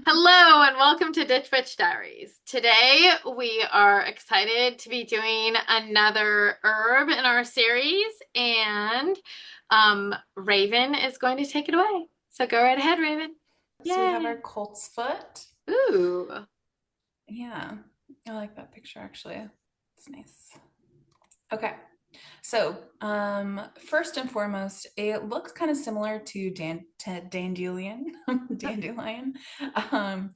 Hello and welcome to Ditch Witch Diaries. Today we are excited to be doing another herb in our series, and Raven is going to take it away. So go right ahead, Raven. So we have our Yay. Coltsfoot. Ooh. Yeah, I like that picture actually. It's nice. Okay, so first and foremost, it looks kind of similar to dandelion. Dandelion. Um,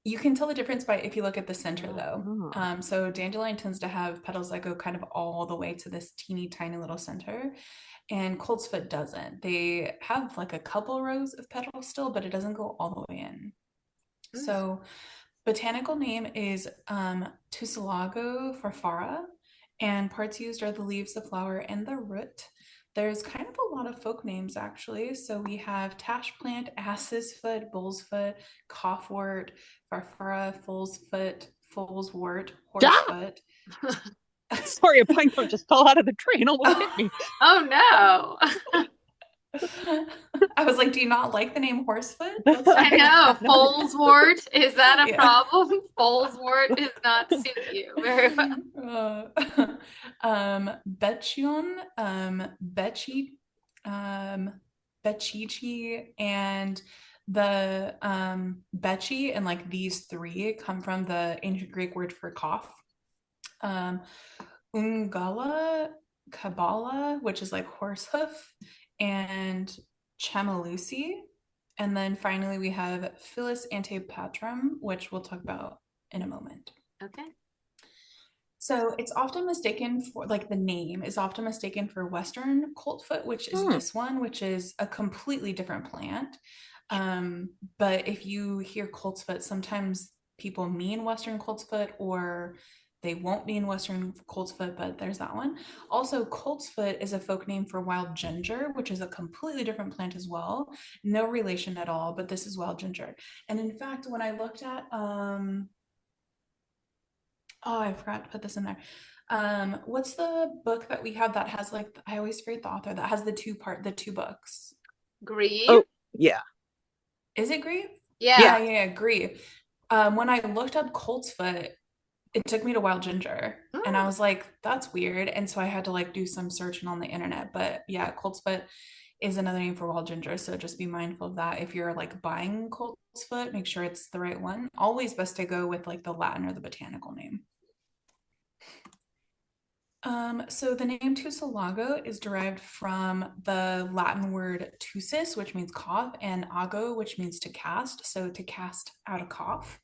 you can tell the difference by if you look at the center though. Oh. So dandelion tends to have petals that go kind of all the way to this teeny tiny little center, and coltsfoot doesn't. They have like a couple rows of petals still, but it doesn't go all the way in. Mm. So botanical name is Tussilago Farfara, and parts used are the leaves, the flower, and the root. There's kind of a lot of folk names actually. So we have tash plant, ass's foot, bull's foot, coughwort, farfara, foal's foot, foal's wort, Stop! horsefoot. Sorry, a pine cone just fell out of the tree and almost hit me. Oh no. I was like, do you not like the name horsefoot? That's I I, strange. know. no. Foleswort, is that a Yeah. problem? Foleswort does not suit you very well. Uh, Betchion, Betchy, um, Betchichi, and the Betchy, and like these three come from the ancient Greek word for cough. Um, Ungala, Kabbalah, which is like horse hoof, and Chamalusi. And then finally we have Phyllis Antipatrum, which we'll talk about in a moment. Okay. So it's often mistaken for, like, the name is often mistaken for Western coltfoot, which is Hmm. this one, which is a completely different plant. But if you hear coltsfoot, sometimes people mean Western coltsfoot, or they won't mean Western coltsfoot, but there's that one. Also, coltsfoot is a folk name for wild ginger, which is a completely different plant as well. No relation at all, but this is wild ginger. And in fact, when I looked at oh, I forgot to put this in there. What's the book that we have that has, like, I always forget the author, that has the two books? Grieve? Oh, yeah. Is it Grieve? Yeah. Yeah. Yeah, Grieve. When I looked up Coltsfoot, it took me to Wild Ginger, and I Mm. was like, that's weird. And so I had to like do some searching on the internet. But yeah, Coltsfoot is another name for Wild Ginger. So just be mindful of that. If you're like buying Coltsfoot, make sure it's the right one. Always best to go with like the Latin or the botanical name. So the name Tussilago is derived from the Latin word tussis, which means cough, and ago, which means to cast, so to cast out a cough.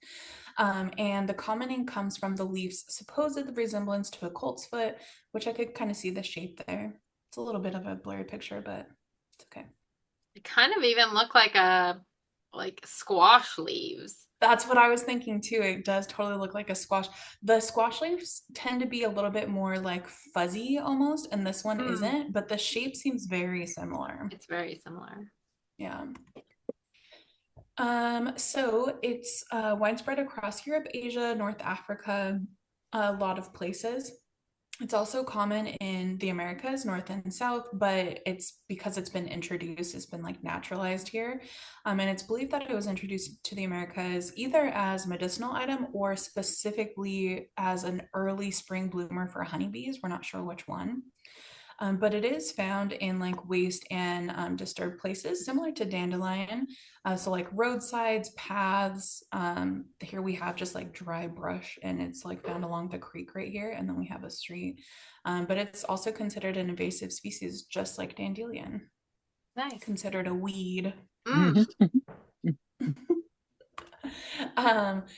And the common name comes from the leaf's supposed resemblance to a colt's foot, which I could kind of see the shape there. It's a little bit of a blurry picture, but it's okay. It kind of even look like a squash leaves. That's what I was thinking too. It does totally look like a squash. The squash leaves tend to be a little bit more like fuzzy almost, and this one Hmm. isn't, but the shape seems very similar. It's very similar. Yeah. So it's widespread across Europe, Asia, North Africa, a lot of places. It's also common in the Americas, North and South, but it's because it's been introduced, it's been like naturalized here. And it's believed that it was introduced to the Americas either as a medicinal item or specifically as an early spring bloomer for honeybees. We're not sure which one. But it is found in like waste and disturbed places, similar to dandelion. So like roadsides, paths. Here we have just like dry brush, and it's like found along the creek right here, and then we have a street. But it's also considered an invasive species, just like dandelion, Nice. considered a weed. Mm.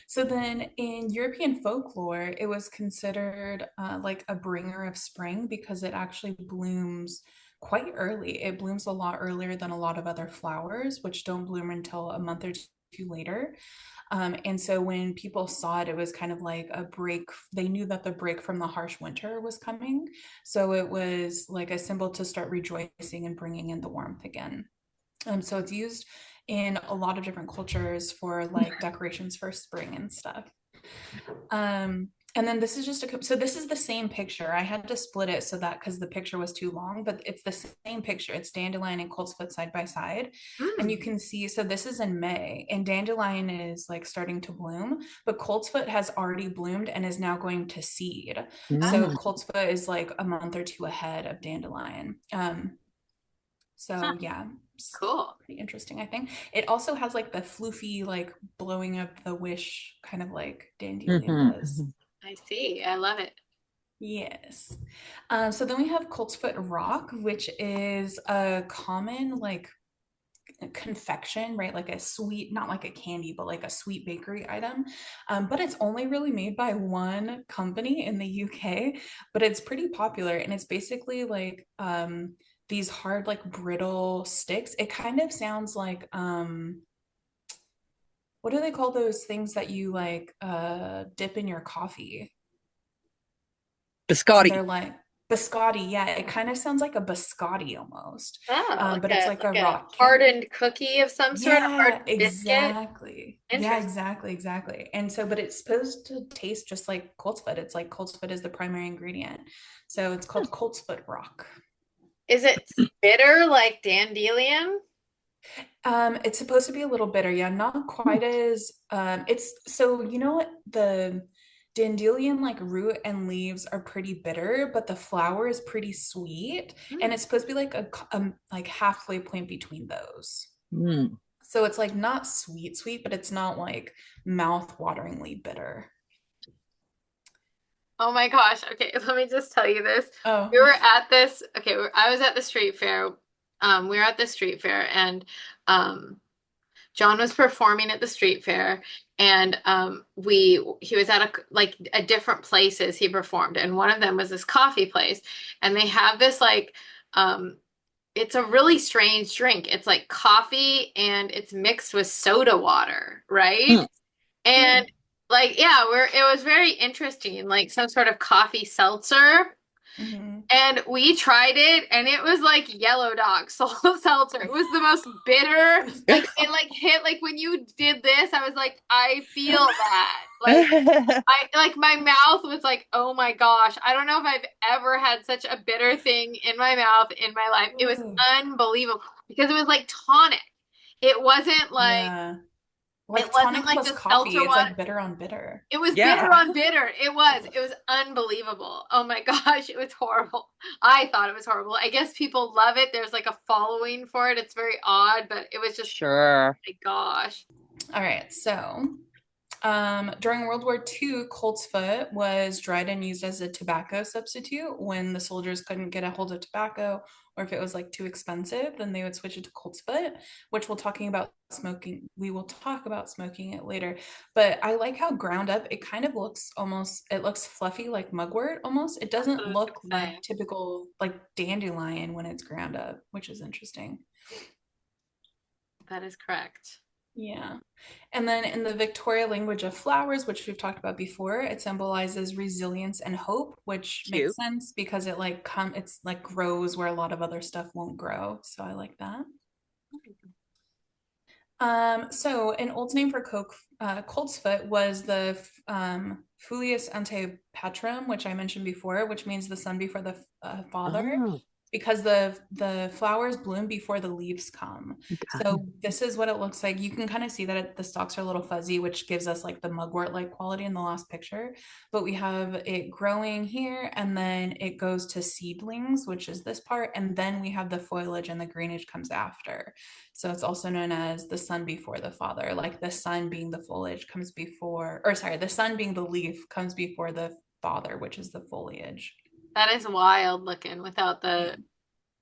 So then in European folklore, it was considered like a bringer of spring because it actually blooms quite early. It blooms a lot earlier than a lot of other flowers, which don't bloom until a month or two later. And so when people saw it, it was kind of like a break. They knew that the break from the harsh winter was coming. So it was like a symbol to start rejoicing and bringing in the warmth again. So it's used in a lot of different cultures for like decorations for spring and stuff. Um, And then this is just so this is the same picture. I had to split it so that because the picture was too long, but it's the same picture. It's dandelion and coltsfoot side by side. And you Mm. can see, so this is in May, and dandelion is like starting to bloom, but coltsfoot has already bloomed and is now going to seed. So Mm. coltsfoot is like a month or two ahead of dandelion. So Huh. yeah, it's Cool. pretty interesting, I think. It also has like the floofy, like blowing up the wish kind of like dandelion Mhm, does. mhm. I see. I love it. Yes. So then we have Coltsfoot Rock, which is a common like confection, right? Like a sweet, not like a candy, but like a sweet bakery item. But it's only really made by one company in the UK, but it's pretty popular. And it's basically like these hard, like brittle sticks. It kind of sounds like what do they call those things that you like dip in your coffee? And Biscotti. they're like biscotti. Yeah, it kind of sounds like a biscotti almost. Oh, But it's like like a a rock cake. hardened cookie of some sort, a Yeah, hardened biscuit. exactly. Yeah, Interesting. exactly. And so, but it's supposed to taste just like coltsfoot. It's like coltsfoot is the primary ingredient. So it's called coltsfoot rock. Is it bitter like dandelion? It's supposed to be a little bitter, yeah, not Hmm. quite as it's so you know what the dandelion like root and leaves are pretty bitter, but the flower is pretty sweet, and Hmm. it's supposed to be like a like halfway point between those. Mm. So it's like not sweet, sweet, but it's not like mouth-wateringly bitter. Oh my gosh. Okay, let me just tell you this. Oh, We were at this, okay, I was at the street fair. We were at the street fair and John was performing at the street fair and he was at a different places he performed and one of them was this coffee place and they have this like it's a really strange drink. It's like coffee and it's mixed with soda water, right? Mm. And hmm. like, yeah, it was very interesting, like some sort of coffee seltzer. Hmm. And we tried it and it was like yellow dog seltzer. It was the most bitter. Like it like hit like when you did this, I was like, I feel that. Like I like my mouth was like, oh my gosh. I don't know if I've ever had such a bitter thing in my mouth in my life. It was unbelievable because it was like tonic. It wasn't like Yeah. it Like wasn't tonic like plus the coffee, seltzer it's water. like bitter on bitter. It was bitter Yeah. on bitter. It was. It was unbelievable. Oh my gosh, it was horrible. I thought it was horrible. I guess people love it. There's like a following for it. It's very odd, but it was just, Sure. my gosh. All right, so during World War II, coltsfoot was dried and used as a tobacco substitute when the soldiers couldn't get a hold of tobacco, or if it was like too expensive, then they would switch it to coltsfoot, which we'll talking about smoking. We will talk about smoking it later. But I like how ground up it kind of looks almost, it looks fluffy like mugwort almost. It That's what doesn't I was look gonna like say. typical like dandelion when it's ground up, which is interesting. That is correct. Yeah. And then in the Victoria language of flowers, which we've talked about before, it symbolizes resilience and hope, which makes Cute. sense because it like it's like grows where a lot of other stuff won't grow. So I like that. So an old name for coltsfoot was the Filius ante patrum, which I mentioned before, which means the son before the father, Oh, because the flowers bloom before the leaves come. got it. So this is what it looks like. You can kind of see that the stalks are a little fuzzy, which gives us like the mugwort-like quality in the last picture. But we have it growing here, and then it goes to seedlings, which is this part, and then we have the foliage and the greenage comes after. So it's also known as the sun before the father, like the sun being the foliage comes before, or sorry, the sun being the leaf comes before the father, which is the foliage. That is wild looking without Yeah. the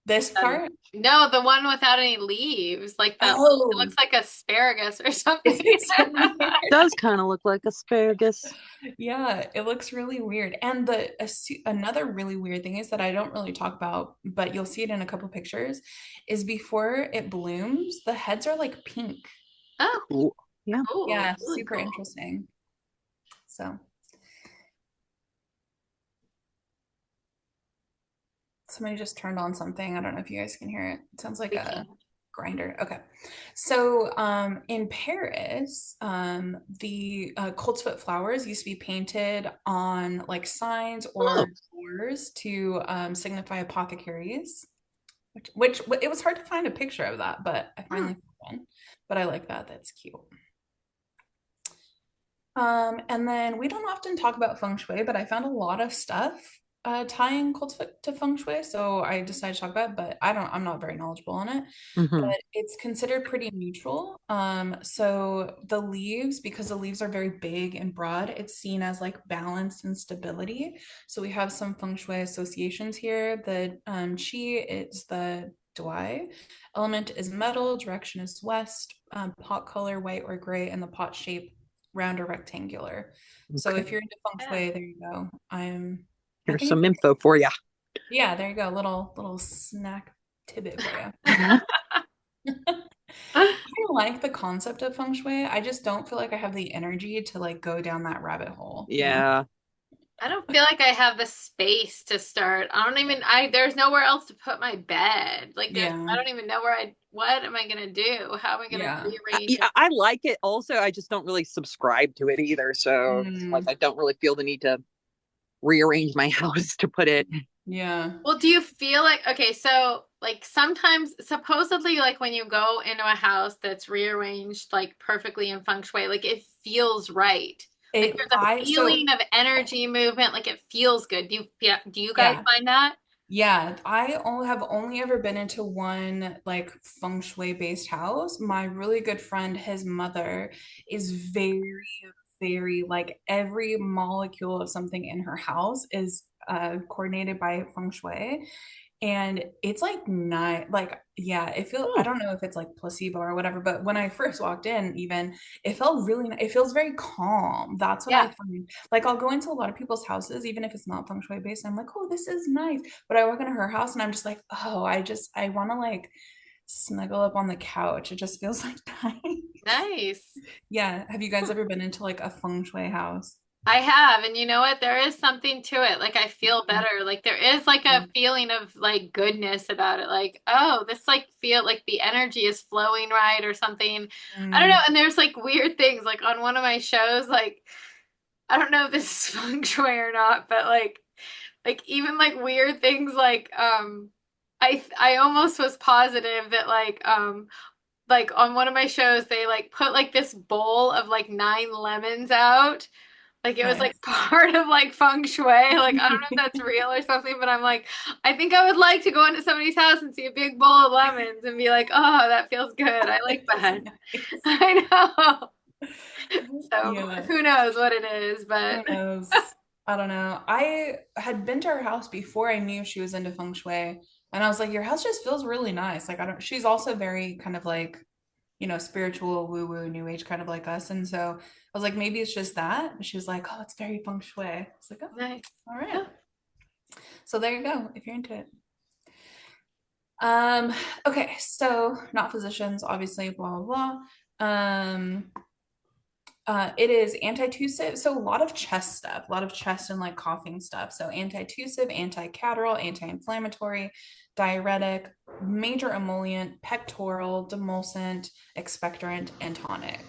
This um, part, no, the one without any leaves. Like that it oh, looks like asparagus or something. it's so weird. Does kind of look like asparagus. Yeah, it looks really weird. And another really weird thing is that I don't really talk about, but you'll see it in a couple pictures, is before it blooms, the heads are like pink. Oh, Cool. Yeah. cool. Yeah, Really super cool. interesting. So somebody just turned on something. I don't know if you guys can hear it. It sounds like We a can. Grinder. Okay. So in Paris, the Coltsfoot flowers used to be painted on like signs or Oh. doors to signify apothecaries, which it was hard to find a picture of that, but I Hmm. finally found one. But I like that. That's cute. And then we don't often talk about feng shui, but I found a lot of stuff tying Coltsfoot to feng shui, so I decided to talk about it, but I'm not very knowledgeable on it. But Hmm. it's considered pretty neutral. So the leaves, because the leaves are very big and broad, it's seen as like balance and stability. So we have some feng shui associations here. The qi is the Dui. Element is metal, direction is west, pot color white or gray, and the pot shape round or rectangular. So Okay. if you're into feng Yeah. shui, there you go. I Here's think some it's, info for you. yeah, there you go. Little snack tidbit for you. I like the concept of feng shui. I just don't feel like I have the energy to like go down that rabbit hole, you know? Yeah. I don't feel like I have the space to start. I don't even there's nowhere else to put my bed. Like I Yeah. don't even know what am I gonna do? How am I gonna Yeah. rearrange Yeah, it? I like it also. I just don't really subscribe to it either. So like Mm, I don't really feel the need to rearrange my house to put it. yeah. Well, do you feel like okay, so like sometimes supposedly like when you go into a house that's rearranged like perfectly in feng shui, like it feels right. Like It there's a I so feeling of energy movement, like it feels good. Do you guys yeah. find that? Yeah, have only ever been into one like feng shui based house. My really good friend, his mother is very like every molecule of something in her house is coordinated by feng shui. And it's like not like, yeah, I Oh, don't know if it's like placebo or whatever, but when I first walked in, even it felt it feels very calm. That's what I Yeah. find. Like I'll go into a lot of people's houses, even if it's not feng shui based. I'm like, oh, this is nice. But I walk into her house and I'm just like, oh, I want to like snuggle up on the couch. It just feels like nice. Nice. Yeah. Have you guys ever been into like a feng shui house? I have, and you know what? There is something to it. Like I feel better. Like there is like a feeling of like goodness about it. Like, oh, this like feel like the energy is flowing right or something. I don't know. Mm, And there's like weird things. Like on one of my shows, like I don't know if this is feng shui or not, but like even like weird things I almost was positive that like on one of my shows they like put like this bowl of like 9 lemons out like it was like nice. part of like feng shui. Like I don't know if that's real or something, but I'm like, I think I would like to go into somebody's house and see a big bowl of lemons and be like, oh, that feels good. I like It feels that. nice. I know. So Yeah. who knows what it is, Who but knows? I don't know. I had been to her house before I knew she was into feng shui, and I was like, "Your house just feels really nice." Like, I don't. She's also very kind of like, spiritual, woo-woo, new age, kind of like us, and so I was like, maybe it's just that. And she was like, "Oh, it's very feng shui." I was like, "Oh, nice. all right." Yeah. So there you go, if you're into it. Okay, so not physicians, obviously, blah blah blah. It is anti-tussive, so a lot of chest stuff, a lot of chest and like coughing stuff. So anti-tussive, anti-catarrhal, anti-inflammatory, diuretic, major emollient, pectoral, demulcent, expectorant, and tonic.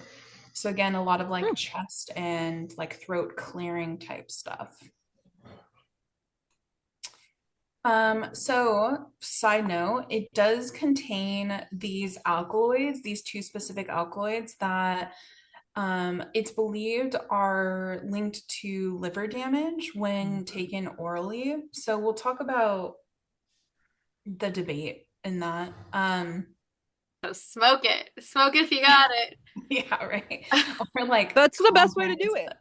So again, a lot of like hmm. chest and like throat clearing type stuff. So side note, it does contain these alkaloids, these two specific alkaloids that it's believed are linked to liver damage when taken orally. So we'll talk about the debate in that. So smoke it. Smoke it if you got it. Yeah, right. Or like That's the best way to compounds do it.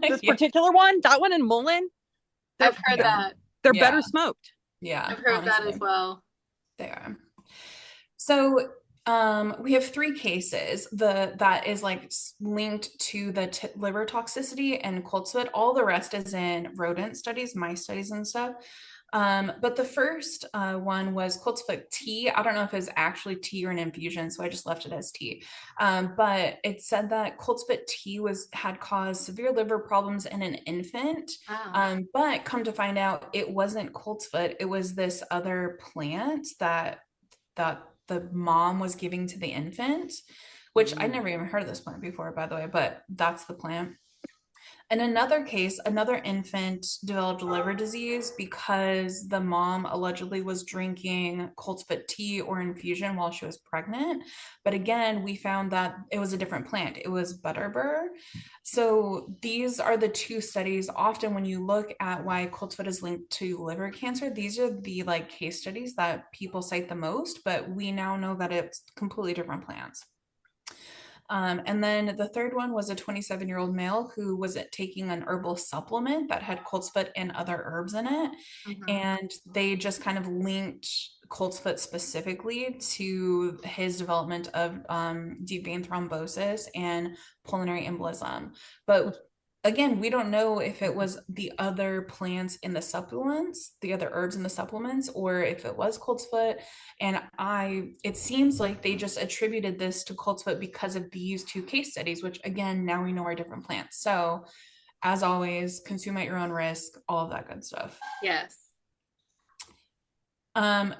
that, This yeah, particular one, that one and Mullen, they're I've heard yeah, that. they're yeah, better smoked. yeah, I've heard that as honestly, well. they are. So we have three cases. The that is like linked to the liver toxicity and Coltsfoot. All the rest is in rodent studies, mice studies, and stuff. But the first one was Coltsfoot tea. I don't know if it was actually tea or an infusion, so I just left it as tea. But it said that Coltsfoot tea had caused severe liver problems in an infant. Wow. But come to find out, it wasn't Coltsfoot. It was this other plant that the mom was giving to the infant, which I never even heard of this plant before, by the way, but that's the plant. In another case, another infant developed liver disease because the mom allegedly was drinking Coltsfoot tea or infusion while she was pregnant. But again, we found that it was a different plant. It was butterbur. So these are the two studies. Often when you look at why Coltsfoot is linked to liver cancer, these are the like case studies that people cite the most, but we now know that it's completely different plants. And then the third one was a 27-year-old male who was taking an herbal supplement that had coltsfoot and other herbs in it. And they just kind of linked coltsfoot specifically to his development of deep vein thrombosis and pulmonary embolism. But again, we don't know if it was the other plants in the supplements, the other herbs in the supplements, or if it was coltsfoot. And it seems like they just attributed this to coltsfoot because of these two case studies, which again, now we know are different plants. So as always, consume at your own risk, all of that good stuff. Yes.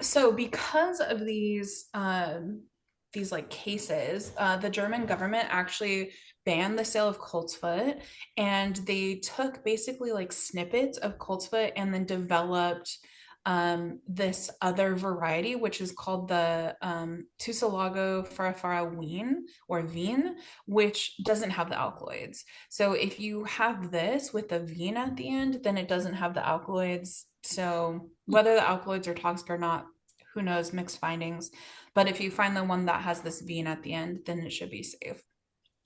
So because of these like cases, the German government actually banned the sale of coltsfoot, and they took basically like snippets of coltsfoot and then developed this other variety, which is called the Tussilago Farfara Veen, which doesn't have the alkaloids. So if you have this with the veen at the end, then it doesn't have the alkaloids. So whether the alkaloids are toxic or not, who knows, mixed findings. But if you find the one that has this veen at the end, then it should be safe.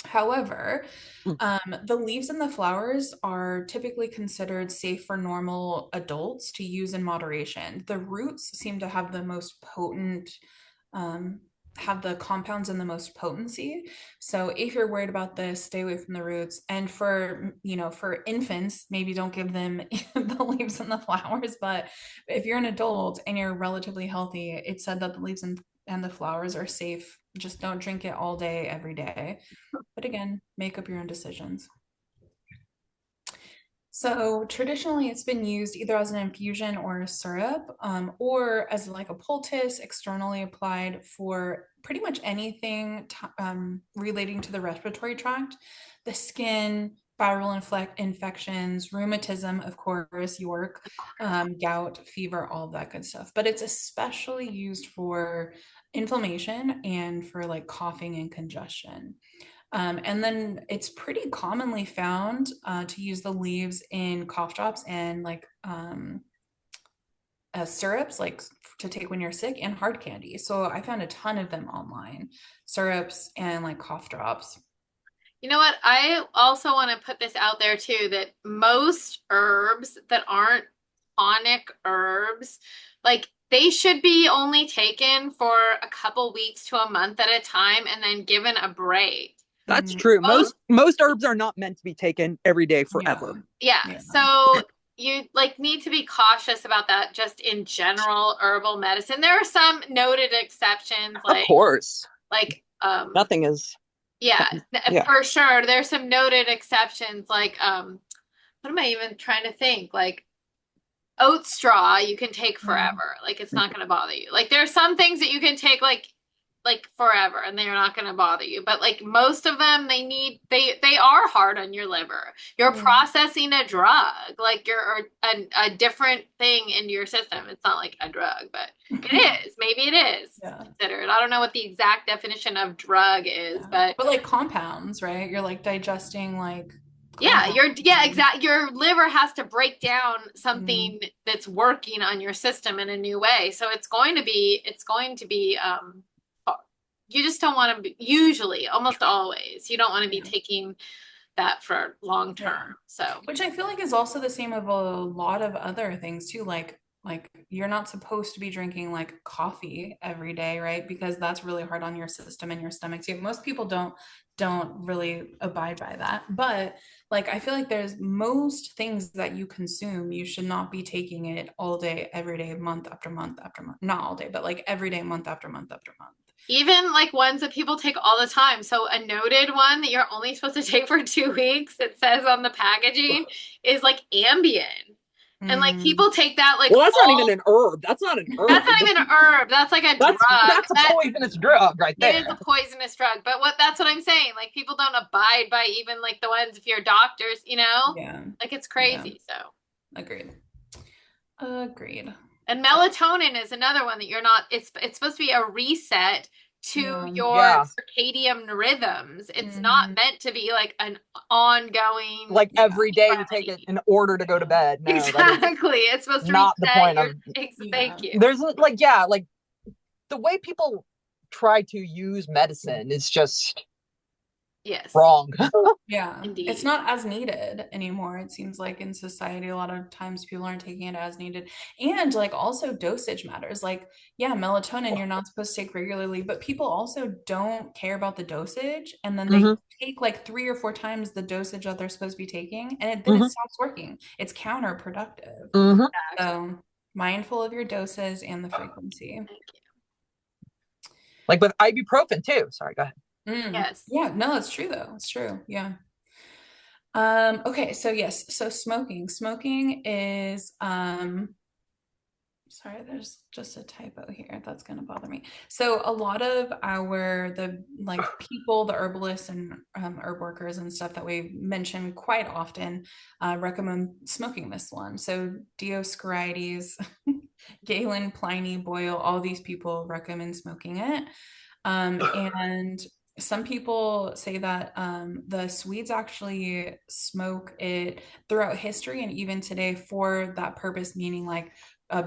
However, the leaves and the flowers are typically considered safe for normal adults to use in moderation. The roots seem to have the most potent, have the compounds and the most potency. So if you're worried about this, stay away from the roots. And for infants, maybe don't give them the leaves and the flowers. But if you're an adult and you're relatively healthy, it's said that the leaves and the flowers are safe. Just don't drink it all day, every day. But again, make up your own decisions. So traditionally, it's been used either as an infusion or a syrup, or as like a poultice externally applied for pretty much anything relating to the respiratory tract, the skin, viral infections, rheumatism, of course, York, gout, fever, all of that good stuff. But it's especially used for inflammation and for like coughing and congestion. And then it's pretty commonly found to use the leaves in cough drops and like syrups, like to take when you're sick, and hard candy. So I found a ton of them online, syrups and like cough drops. You know what? I also want to put this out there too, that most herbs that aren't tonic herbs, like they should be only taken for a couple weeks to a month at a time and then given a break. That's true. Most herbs are not meant to be taken every day forever. Yeah. So you like need to be cautious about that just in general herbal medicine. There are some noted exceptions, like of course. Like nothing is for sure. There's some noted exceptions, like what am I even trying to think? Like oat straw you can take forever. Like it's not gonna bother you. Like there's some things that you can take like forever and they're not going to bother you, but like most of them they are hard on your liver. You're processing a drug, like you're a different thing into your system. It's not like a drug, but it is. Maybe it is considered. I don't know what the exact definition of drug is, but like compounds, right? You're like digesting like exactly. Your liver has to break down something that's working on your system in a new way. So it's going to be you just don't want to be, usually, almost always, you don't want to be taking that for long term. So, which I feel like is also the same of a lot of other things too. Like you're not supposed to be drinking like coffee every day, right? Because that's really hard on your system and your stomach too. Most people don't really abide by that. But like I feel like there's most things that you consume, you should not be taking it all day, every day, month after month after month. Not all day, but like every day, month after month after month. Even like ones that people take all the time. So a noted one that you're only supposed to take for 2 weeks, it says on the packaging, is like Ambien. And like Mm. people take that like Well, that's not even all an herb. That's not an that's herb. not even an herb. That's like a drug. That's a That poisonous drug right it is there. a poisonous drug. But that's what I'm saying. Like people don't abide by even like the ones if you're doctors, you know? Yeah. Like it's Yeah. crazy. So Agreed. Agreed. and melatonin is another one that you're not it's supposed to be a reset to Yeah. your Yeah. circadian rhythms. It's not Mhm. meant to be like an ongoing Like Yeah. every day you take it remedy. in order to go to Yeah. bed. No, that is Exactly. It's supposed to not the reset point your of. Yeah. thank you. There's like, yeah, like the way people try to use medicine is just Yes, wrong. Yeah. It's indeed. not as needed anymore. It seems like in society, a lot of times people aren't taking it as needed. And like also dosage matters. Like, yeah, melatonin you're not supposed to take regularly, but people also don't care about the dosage. And then they Hmm. take like 3 or 4 times the dosage that they're supposed to be taking, and then it Hmm. stops working. It's counterproductive. Hmm. So mindful of your doses and the frequency. Thank you. Like with ibuprofen too. Sorry, go ahead. Yes. Yeah, no, it's true though. It's true. Yeah. Okay, so yes, so smoking. Smoking is sorry, there's just a typo here that's gonna bother me. So a lot of the like people, the herbalists and herb workers and stuff that we mention quite often recommend smoking this one. So Dioscorides, Galen, Pliny, Boyle, all these people recommend smoking it. And some people say that the Swedes actually smoke it throughout history and even today for that purpose, meaning like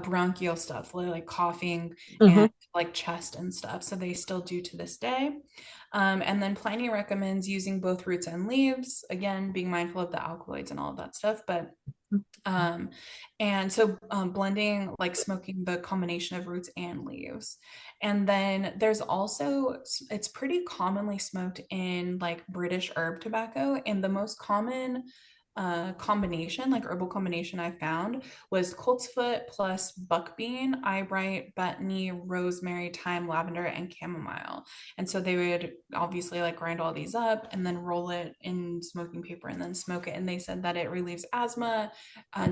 bronchial stuff, like coughing Hmm. and like chest and stuff. So they still do to this day. And then Pliny recommends using both roots and leaves, again, being mindful of the alkaloids and all of that stuff. But um, and so blending, like smoking the combination of roots and leaves. And then there's also, it's pretty commonly smoked in like British herb tobacco. And the most common combination, like herbal combination I found was Coltsfoot plus buckbean, eyebright, betony, rosemary, thyme, lavender, and chamomile. And so they would obviously like grind all these up and then roll it in smoking paper and then smoke it. And they said that it relieves asthma,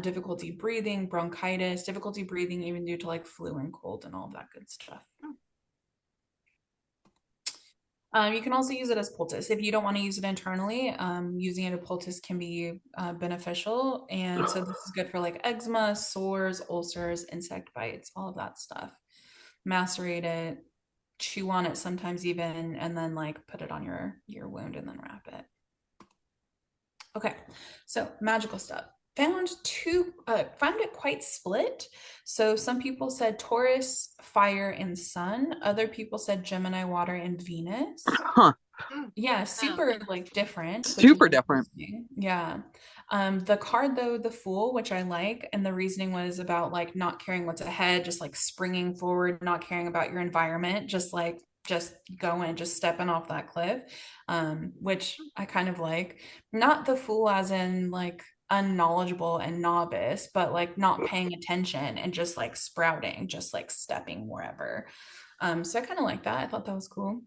difficulty breathing, bronchitis, difficulty breathing, even due to like flu and cold and all of that good stuff. You can also use it as poultice. If you don't want to use it internally, using it as poultice can be beneficial. And so this is good for like eczema, sores, ulcers, insect bites, all of that stuff. Macerate it, chew on it sometimes even, and then like put it on your wound and then wrap it. Okay, so magical stuff. Found it quite split. So some people said Taurus, fire, and sun. Other people said Gemini, water, and Venus. Huh. Yeah, Oh, super like different, which is Super different. interesting. Yeah. The card though, the Fool, which I like, and the reasoning was about like not caring what's ahead, just like springing forward, not caring about your environment, just going, just stepping off that cliff. Which I kind of like. Not the Fool as in like unknowledgeable and novice, but like not paying attention and just like sprouting, just like stepping wherever. So I kind of like that. I thought that was cool.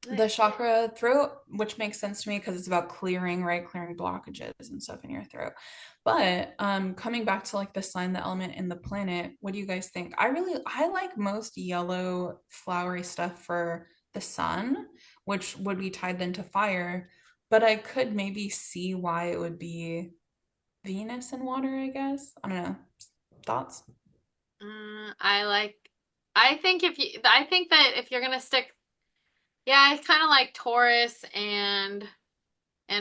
The nice. chakra throat, which makes sense to me because it's about clearing, right? Clearing blockages and stuff in your throat. But coming back to like the sign, the element, and the planet, what do you guys think? I like most yellow flowery stuff for the sun, which would be tied then to fire. But I could maybe see why it would be Venus and water, I guess. I don't know. Thoughts? I like I think that if you're gonna stick yeah, it's kind of like Taurus and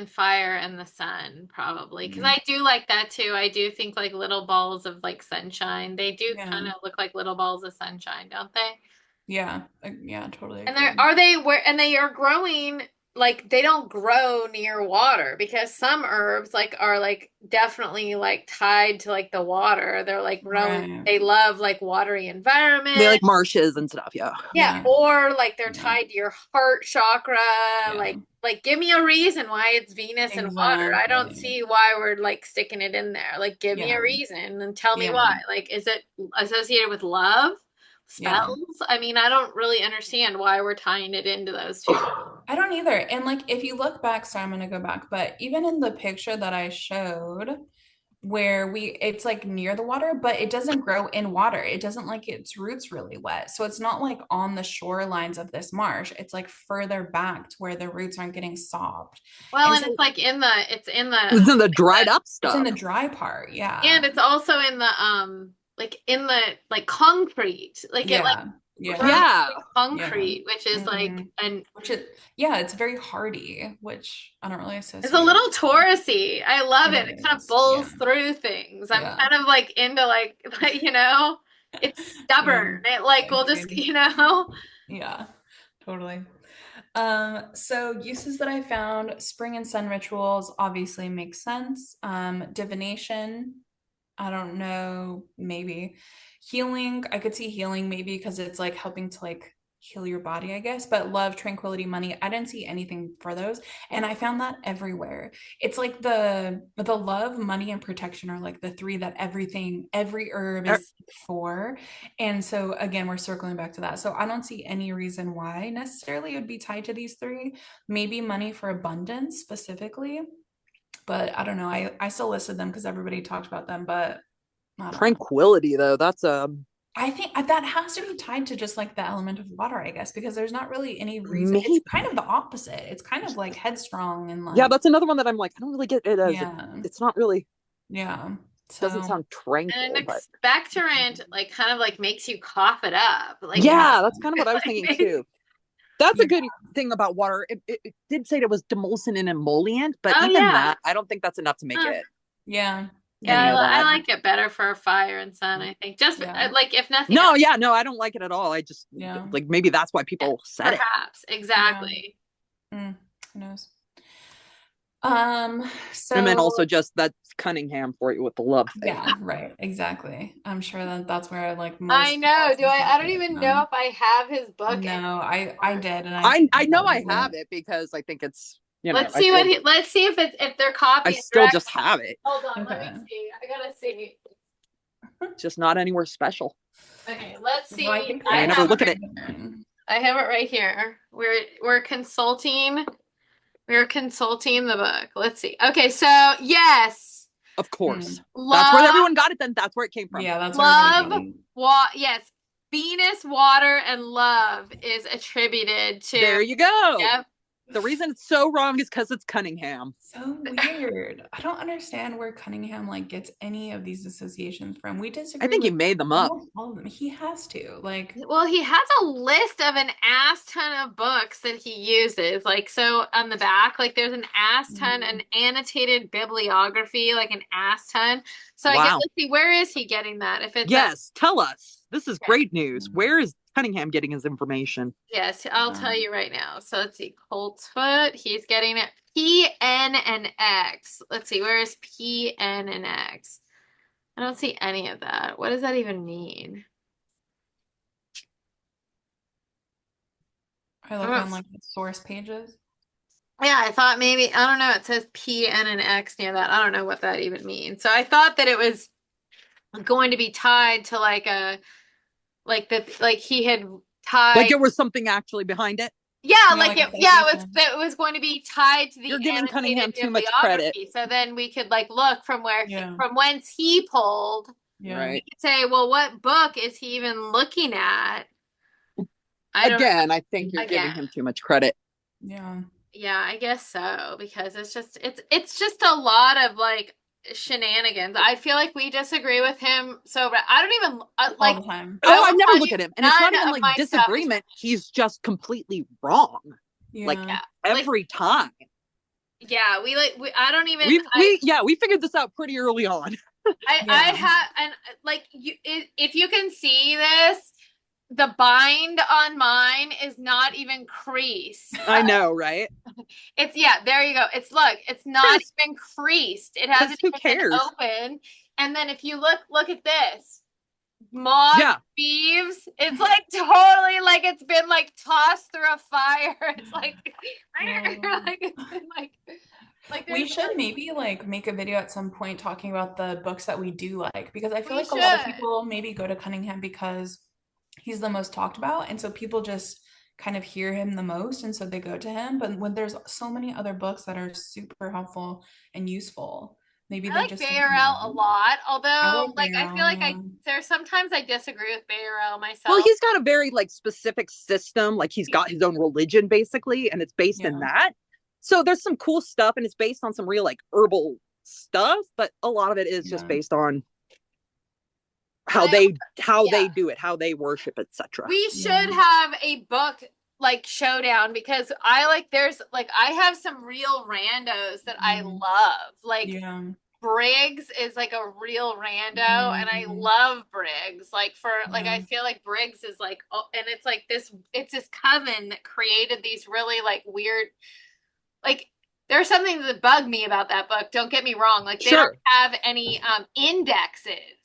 fire and the sun probably because Mm. I do like that too. I do think like little balls of like sunshine. They do kind Yeah. of look like little balls of sunshine, don't they? Yeah. Yeah, totally And agree. they are growing like they don't grow near water because some herbs like are like definitely like tied to like the water. They're like growing Right. they love like watery They environment. like marshes and stuff. Yeah. Yeah, Yeah. or like they're Yeah. tied to your heart chakra. Yeah. Like give me a reason why it's Venus and water. I don't Exactly. see why we're like sticking it in there. Like give me a Yeah. reason and tell me Yeah. why. Like is it associated with love? Yeah. Spells? I mean, I don't really understand why we're tying it into those two. I don't either. And like if you look back, sorry, I'm gonna go back, but even in the picture that I showed, where it's like near the water, but it doesn't grow in water. It doesn't like its roots really wet. So it's not like on the shorelines of this marsh. It's like further back to where the roots aren't getting sopped. Well, And and so it's like in the It's in the dried up it's in stuff. the dry part. Yeah. and it's also in the like in the like concrete. Like it like Yeah. Yeah. grows Yeah. in Yeah. concrete, which is like Mhm. an Which is, yeah, it's very hardy, which I don't really it's a associate. little Taurusy. I love It it. It kind of is. Yeah. bowls through things. I'm Yeah. kind of like into like it's Yeah. stubborn. It like will just, Agreed. Yeah, totally. So uses that I found, spring and sun rituals obviously makes sense. Divination, I don't know, maybe. Healing, I could see healing maybe because it's like helping to like heal your body, I guess. But love, tranquility, money, I didn't see anything for those. And I found that everywhere. It's like the love, money, and protection are like the three that every herb Er, is for. And so again, we're circling back to that. So I don't see any reason why necessarily it would be tied to these three. Maybe money for abundance specifically, but I don't know. I still listed them because everybody talked about them, but I don't know. Tranquility, though, that's I think that has to be tied to just like the element of water, I guess, because there's not really any reason. It's maybe. kind of the opposite. It's kind of like headstrong and Yeah, like, that's another one that I'm like, I don't really get it as yeah, it's not really yeah. doesn't So, sound And tranquil, an but expectorant like kind of like makes you cough it up. Like yeah, yeah, that's kind of what I was like thinking makes, too. That's a yeah, good thing about water. It did say it was demulcent and emollient, but oh even yeah. that, I don't think that's enough to make Huh. it yeah, any Yeah, of I that. like it better for fire and sun, I think. Just yeah, like if nothing else, No, yeah, no, I don't like it at all. I just yeah, like maybe that's why yeah, people said it. perhaps. yeah. Exactly. Who knows? Um, And then also so just that's Cunningham for you with the love thing. yeah, right, exactly. I'm sure that that's where like I most know. Do sources I would don't get it even know from. if I have his book No, I anymore. did, and I I know got I rid of have it. it because I think it's Let's I see still let's see if it's if they're I copying still direct. just have it. Hold on, let me Okay. see. I gotta see. Just not anywhere special. Okay, let's Well, I see. think And I never look at it. I have it right here. We're consulting. We're consulting the book. Let's see. Okay, so yes, Of Hmm. course. That's where love, everyone got it then. That's where it came from. Yeah, that's where everybody love, got it. yes, Venus, water, and love is attributed to. There you go. Yep. The reason it's so wrong is because it's Cunningham. So weird. I don't understand where Cunningham like gets any of these associations from. We I disagree think he with made them up. almost all of them. He has to. Like, Well, he has a list of an ass ton of books that he uses. Like, so on the back, like there's an ass ton, an annotated bibliography, like an ass ton. So I guess Wow. let's see, where is he getting that? If it's a, Yes, tell us. This is okay, great news. Where is Cunningham getting his information? yes, I'll tell um, you right now. So let's see, Coltsfoot, he's getting it. P, N, and X. Let's see, where is P, N, and X? I don't see any of that. What does that even mean? I I look don't on like the source pages. Yeah, I thought maybe, I don't know, it says P, N, and X near that. I don't know what that even means. So I thought that it was going to be tied to like a, like that, like he had Like tied, there was something actually behind it. yeah, Yeah, like like yeah, association. it was going to be tied to the You're giving annotated Cunningham too much credit. bibliography. So then we could like look from Yeah, from whence he pulled. yeah. Right. We could say, well, what book is he even looking at? I don't Again, I think know. you're Again. giving him too much credit. Yeah. Yeah, I guess so because it's just a lot of like shenanigans. I feel like we disagree with him so but I don't even All like the time. I Oh, will I never tell look you at him. And it's not none even of like my stuff is disagreement. He's just completely wrong. Like Yeah. yeah. Like every time. yeah, we I don't even We figured this out pretty early on. I Yeah. have and like if you can see this the bind on mine is not even creased. I know, right? It's yeah, there you go. It's look, it's not even creased. It Because hasn't who even been cares? open. And then if you look at this. Mauve Yeah. Beeves. It's like totally like it's been like tossed through a fire. It's like like it's been like We there's should like maybe like make a video at some point talking about the books that we do like because I feel we like a lot of should. people maybe go to Cunningham because he's the most talked about and so people just kind of hear him the most and so they go to him but when there's so many other books that are super helpful and useful Maybe I they like just Bayorel a know. lot, I although like like I feel Bayer, like yeah. there's sometimes I disagree with Bayorel Well, myself. he's got a very like specific system. Like he's got his own religion basically, and it's based in Yeah. that. So there's some cool stuff, and it's based on some real like herbal stuff, but a lot of it is just Yeah. based on But how I they yeah, do it, how they worship, etc. we Yeah. should have a book like showdown because I like there's like I have some real randos that I Mhm. love. Like Yeah. Briggs is like a real rando and I Mhm. love Briggs. Like for like Yeah. I feel like Briggs is like oh, and it's this coven that created these really like weird like there's something that bugged me about that book. Don't get me wrong. Like they don't Sure. have any indexes.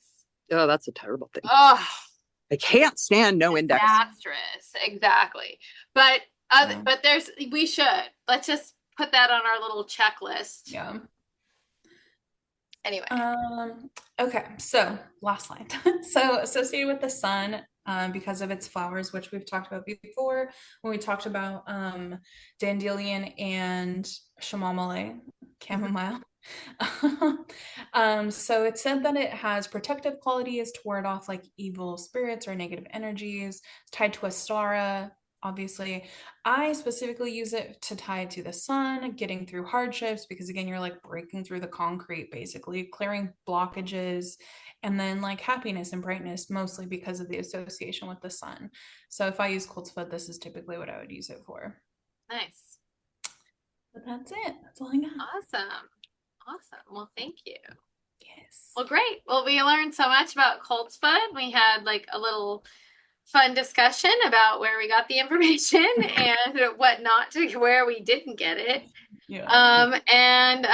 Oh, that's a terrible thing. Oh, I can't stand no index. disastrous. Exactly. But Yeah. but there's we should. Let's just put that on our little checklist. Yeah. Anyway. Um, okay, so last line. So associated with the sun, because of its flowers, which we've talked about before when we talked about dandelion and chamomile. So it said that it has protective qualities to ward off like evil spirits or negative energies. It's tied to a star, obviously. I specifically use it to tie it to the sun, getting through hardships, because again, you're like breaking through the concrete, basically, clearing blockages, and then like happiness and brightness, mostly because of the association with the sun. So if I use Coltsfoot, this is typically what I would use it for. Nice. But that's it. That's all I got. Awesome. Awesome. Well, thank you. Yes. Well, great. Well, we learned so much about Coltsfoot. We had like a little fun discussion about where we got the information and what not to, where we didn't get it. Yeah. And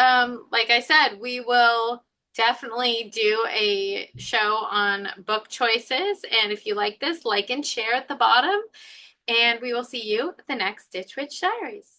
like I said, we will definitely do a show on book choices. And if you like this, like and share at the bottom. And we will see you at the next Ditch Witch Diaries.